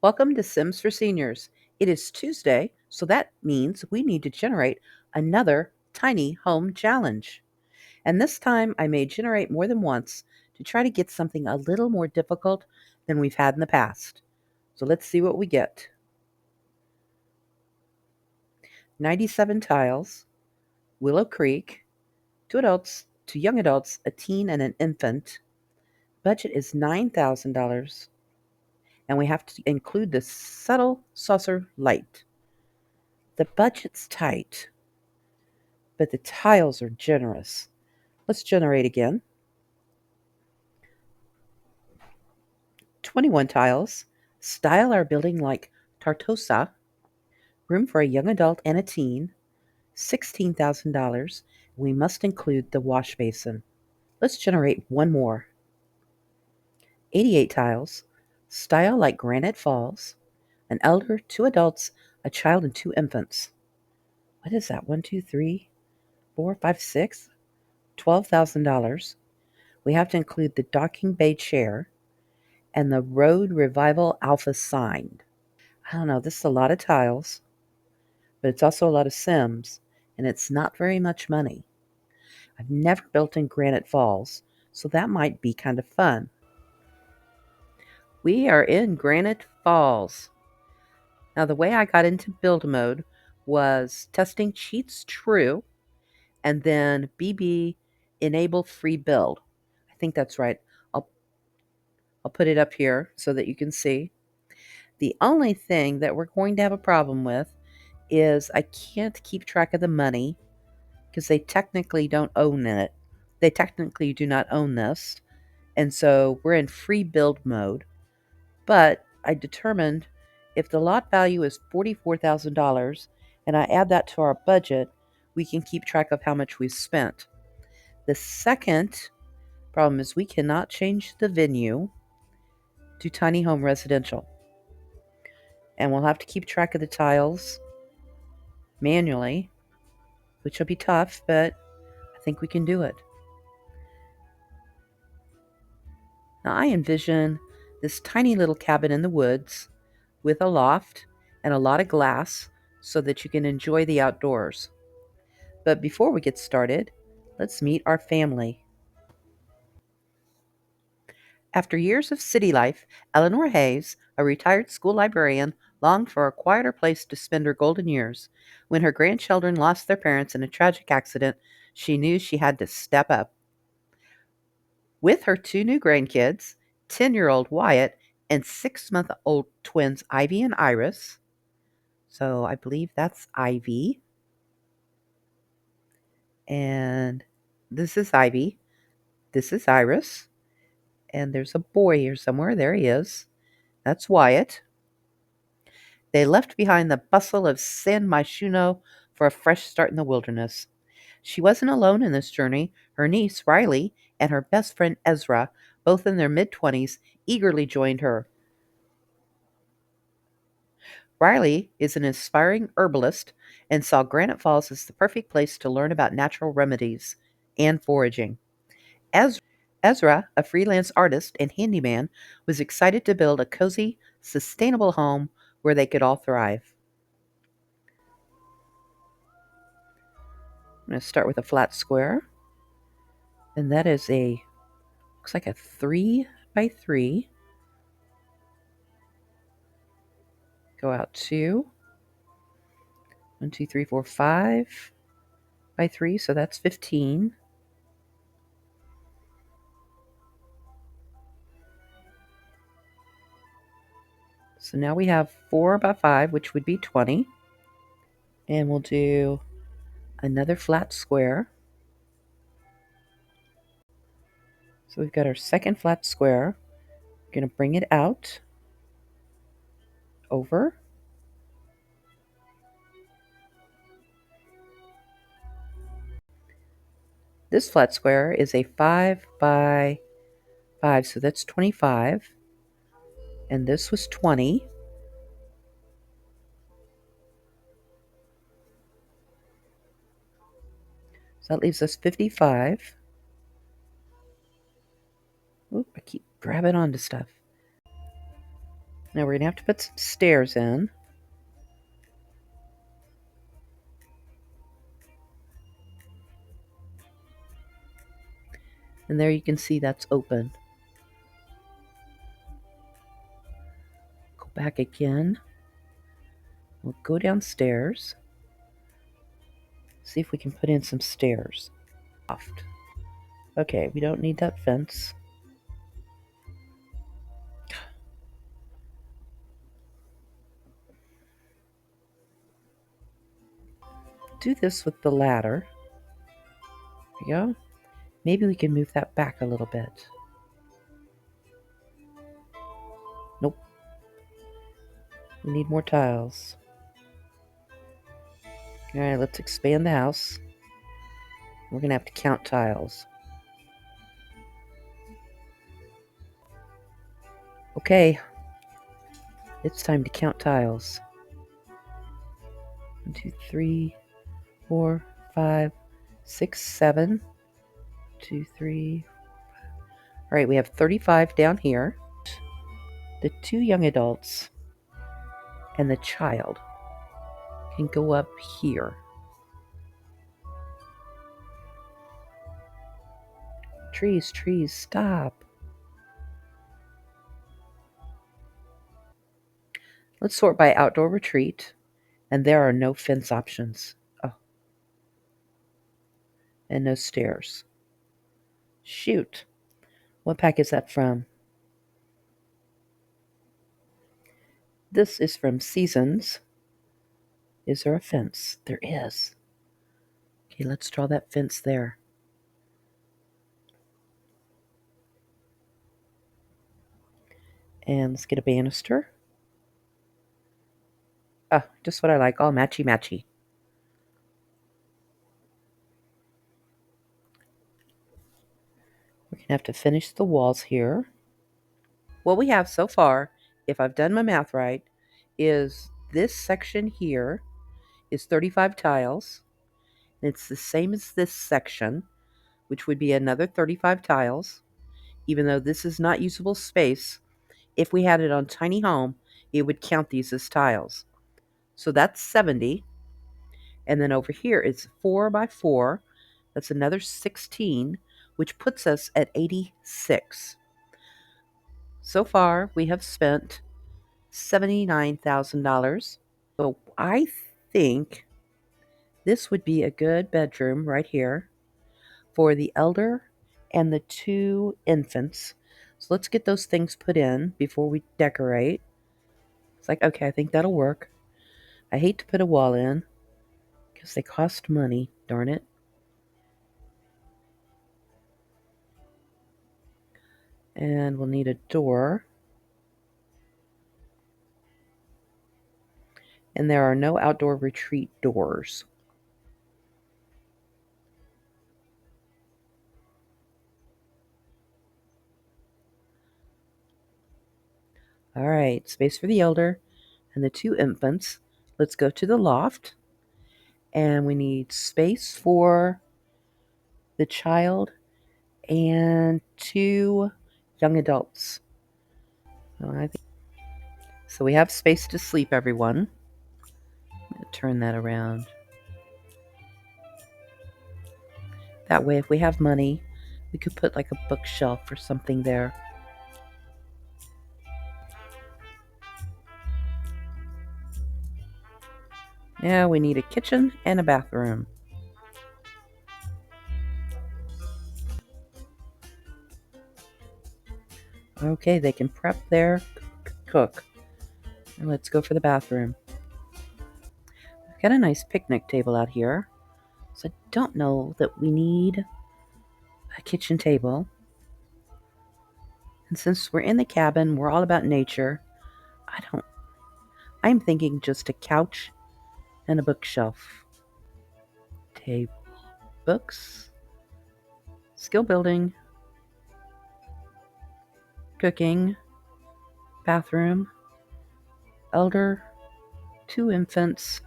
Welcome to Sims for Seniors. It is Tuesday, so that means we need to generate another tiny home challenge. And this time I may generate more than once to try to get something a little more difficult than we've had in the past. So let's see what we get. 97 tiles, Willow Creek, two young adults, a teen, and an infant. Budget is $9,000, and we have to include the subtle saucer light. The budget's tight, but the tiles are generous. Let's generate again. 21 tiles. Style our building like Tartosa. Room for a young adult and a teen. $16,000. We must include the wash basin. Let's generate one more. 88 tiles. Style like Granite Falls. An elder, two adults, a child, and two infants. What is that? 1, 2, 3, 4, 5, 6? $12,000. We have to include the docking bay chair and the Road Revival Alpha sign. I don't know, this is a lot of tiles, but it's also a lot of Sims, and it's not very much money. I've never built in Granite Falls, so that might be kind of fun. We are in Granite Falls. Now, the way I got into build mode was testing cheats true, and then BB enable free build. I think that's right. I'll, I'll put it up here so that you can see. The only thing that we're going to have a problem with is I can't keep track of the money because they technically don't own it. They technically do not own this. And so we're in free build mode. But I determined if the lot value is $44,000 and I add that to our budget, we can keep track of how much we've spent. The second problem is we cannot change the venue to tiny home residential. And we'll have to keep track of the tiles manually, which will be tough, but I think we can do it. Now, I envision this tiny little cabin in the woods with a loft and a lot of glass so that you can enjoy the outdoors. But before we get started, let's meet our family. After years of city life, Eleanor Hayes, a retired school librarian, longed for a quieter place to spend her golden years. When her grandchildren lost their parents in a tragic accident, she knew she had to step up. With her two new grandkids, 10-year-old Wyatt and 6-month-old twins Ivy and Iris. So I believe that's Ivy. And this is Ivy. This is Iris. And there's a boy here somewhere. There he is. That's Wyatt. They left behind the bustle of San Myshuno for a fresh start in the wilderness. She wasn't alone in this journey. Her niece, Riley, and her best friend, Ezra, both in their mid-20s, eagerly joined her. Riley is an aspiring herbalist and saw Granite Falls as the perfect place to learn about natural remedies and foraging. Ezra, a freelance artist and handyman, was excited to build a cozy, sustainable home where they could all thrive. I'm going to start with a flat square, and that is looks like a 3 by 3. Go out 2, 1, 2, 3, 4, 5 by 3, so that's 15. So now we have 4 by 5, which would be 20. And we'll do another flat square. So we've got our second flat square. We're going to bring it out, over. This flat square is a 5 by 5, so that's 25. And this was 20. So that leaves us 55. Oop, I keep grabbing onto stuff. Now we're going to have to put some stairs in. And there you can see that's open. Go back again. We'll go downstairs. See if we can put in some stairs. Okay, we don't need that fence. Do this with the ladder. There we go. Maybe we can move that back a little bit. Nope. We need more tiles. Alright, let's expand the house. We're going to have to count tiles. Okay. It's time to count tiles. 1, 2, 3, 4, 5, 6, 7. 2, 3. Alright, we have 35 down here. The 2 young adults and the child can go up here. Trees, trees, stop. Let's sort by outdoor retreat, and there are no fence options. Oh, and no stairs. Shoot. What pack is that from? This is from Seasons. Is there a fence? There is. Okay, let's draw that fence there. And let's get a banister. Ah, just what I like, all matchy-matchy. We're going to have to finish the walls here. What we have so far, if I've done my math right, is this section here is 35 tiles. And it's the same as this section, which would be another 35 tiles. Even though this is not usable space, if we had it on Tiny Home, it would count these as tiles. So that's 70. And then over here it's 4 by 4. That's another 16, which puts us at 86. So far, we have spent $79,000. So I think this would be a good bedroom right here for the elder and the 2 infants. So let's get those things put in before we decorate. It's like, okay, I think that'll work. I hate to put a wall in because they cost money, darn it. And we'll need a door. And there are no outdoor retreat doors. All right, space for the elder and the 2 infants. Let's go to the loft. And we need space for the child and 2 young adults. So we have space to sleep, everyone. I'm going to turn that around. That way, if we have money, we could put like a bookshelf or something there. Yeah, we need a kitchen and a bathroom. Okay, they can prep there, cook. And let's go for the bathroom. We've got a nice picnic table out here. So I don't know that we need a kitchen table. And since we're in the cabin, we're all about nature. I'm thinking just a couch and a bookshelf. Table, books, skill building, cooking, bathroom, elder, 2 infants,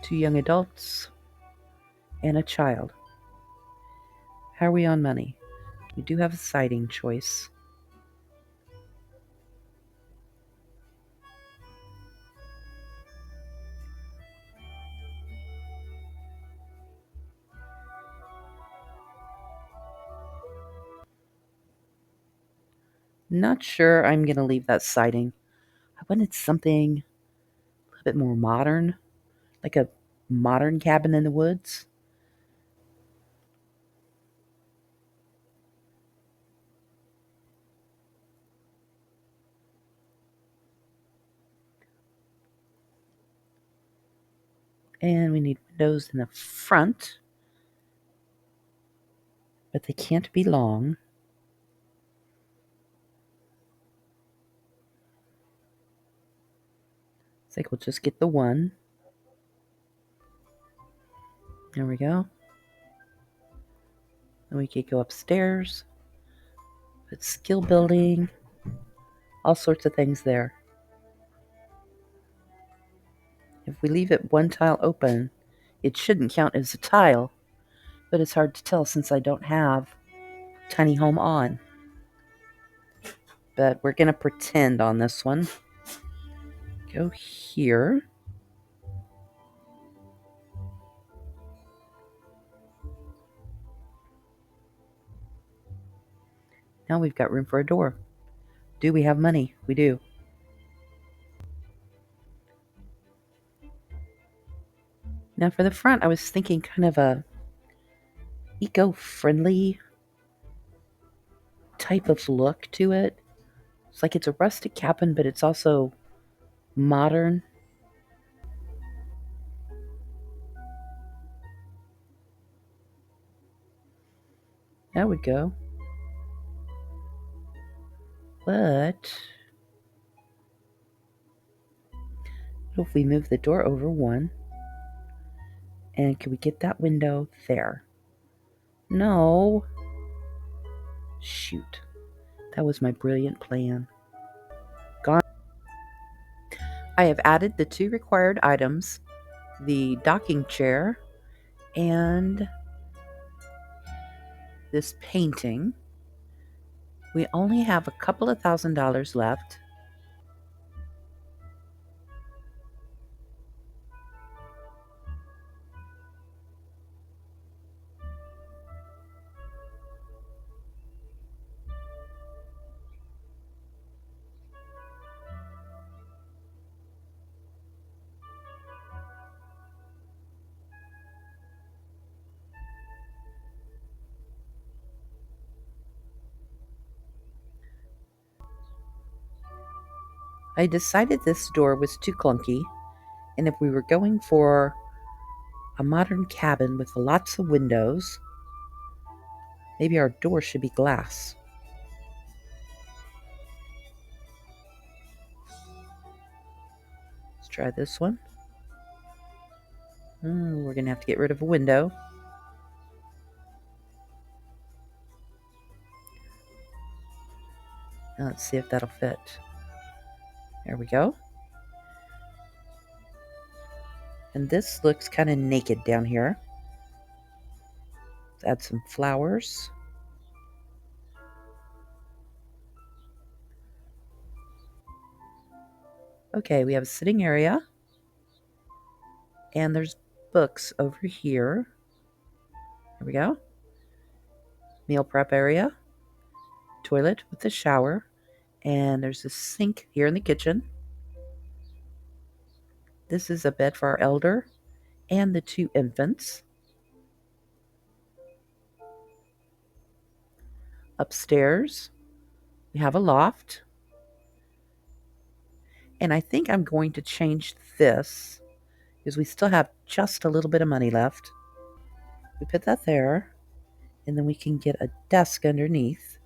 2 young adults, and a child. How are we on money? We do have a siding choice. Not sure I'm going to leave that siding. I wanted something a little bit more modern, like a modern cabin in the woods. And we need windows in the front, but they can't be long. I think we'll just get the one. There we go. Then we could go upstairs, put skill building, all sorts of things there. If we leave it one tile open, it shouldn't count as a tile, but it's hard to tell since I don't have tiny home on. But we're going to pretend on this one. Go here. Now we've got room for a door. Do we have money? We do. Now for the front, I was thinking kind of a eco-friendly type of look to it. It's like it's a rustic cabin, but it's also modern. That would go. But what if we move the door over one? And can we get that window there? No. Shoot. That was my brilliant plan. Gone. I have added the 2 required items, the docking chair and this painting. We only have a couple of $1,000s left. I decided this door was too clunky, and if we were going for a modern cabin with lots of windows, maybe our door should be glass. Let's try this one. We're going to have to get rid of a window. Now let's see if that'll fit. There we go. And this looks kind of naked down here. Let's add some flowers. Okay, we have a sitting area. And there's books over here. There we go. Meal prep area. Toilet with a shower. And there's a sink here in the kitchen. This is a bed for our elder and the 2 infants. Upstairs, we have a loft. And I think I'm going to change this because we still have just a little bit of money left. We put that there, and then we can get a desk underneath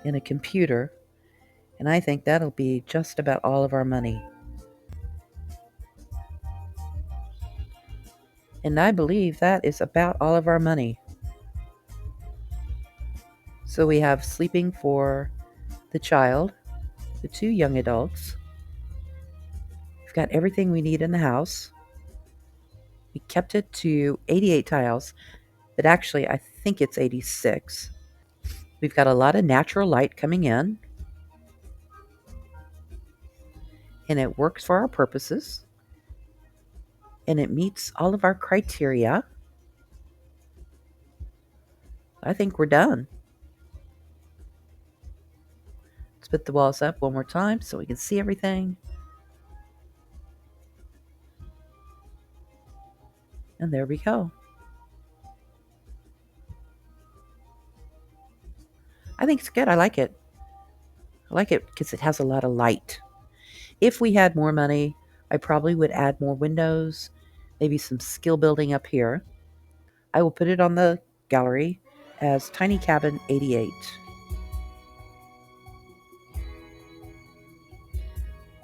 and a computer. And I think that'll be just about all of our money. And I believe that is about all of our money. So we have sleeping for the child, the 2 young adults. We've got everything we need in the house. We kept it to 88 tiles, but actually I think it's 86. We've got a lot of natural light coming in, and it works for our purposes, and it meets all of our criteria. I think we're done. Let's put the walls up one more time so we can see everything. And there we go. I think it's good. I like it. I like it because it has a lot of light. If we had more money, I probably would add more windows, maybe some skill building up here. I will put it on the gallery as Tiny Cabin 88.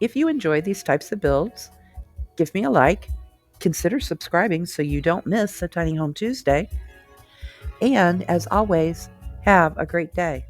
If you enjoy these types of builds, give me a like, consider subscribing so you don't miss a Tiny Home Tuesday, and as always, have a great day.